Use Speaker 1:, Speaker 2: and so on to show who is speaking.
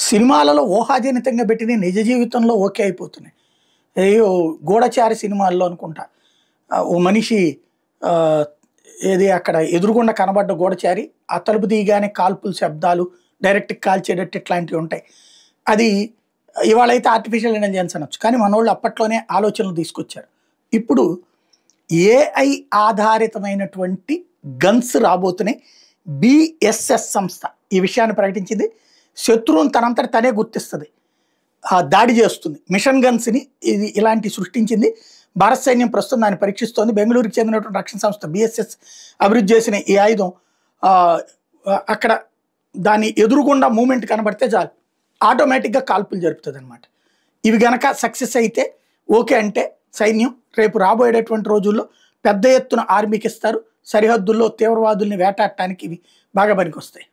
Speaker 1: సినిమాలలో ఊహాజనితంగా పెట్టిన నిజ జీవితంలో ఓకే అయిపోతున్నాయి. ఏయో గూఢచారి సినిమాల్లో అనుకుంటా ఓ మనిషి ఆహ్, ఏది అక్కడ ఎదురుగుండా కనబడ్డ గూఢచారి ఆ తలుపు తీయగానే కాల్పుల శబ్దాలు డైరెక్ట్‌గా కాల్చేటట్టు ఇట్లాంటివి ఉంటాయి. అది ఇవాళైతే ఆర్టిఫిషియల్ ఇంటెలిజెన్స్ అనొచ్చు. కానీ మనోళ్ళు అప్పట్లోనే ఆలోచనలు తీసుకొచ్చారు. ఇప్పుడు ఏఐ ఆధారితమైనటువంటి గన్స్ రాబోతున్నాయి. బిఎస్ఎస్ సంస్థ ఈ విషయాన్ని ప్రకటించింది. శత్రువుని తనంతట తనే గుర్తిస్తది. దాడి చేస్తుంది. మిషన్ గన్స్‌ని ఇది ఇలాంటి సృష్టించింది. భారత సైన్యం ప్రస్తుతం దాన్ని పరీక్షిస్తోంది. బెంగుళూరుకి చెందినటువంటి రక్షణ సంస్థ బిఎస్ఎస్ అభివృద్ధి చేసిన ఈ ఆయుధం ఆహ్, అక్కడ దాని ఎదురుగుండా మూవ్‌మెంట్ కనబడితే చాలు ఆటోమేటిక్‌గా కాల్పులు జరుపుతదనమాట. ఇవి గనక సక్సెస్ అయితే ఓకే అంటే సైన్యం రేపు రాబోయేటటువంటి రోజుల్లో పెద్ద ఎత్తున ఆర్మీకి ఇస్తారు. సరిహద్దుల్లో తీవ్రవాదుల్ని వేటాడటానికి ఇవి బాగా పనికొస్తాయి.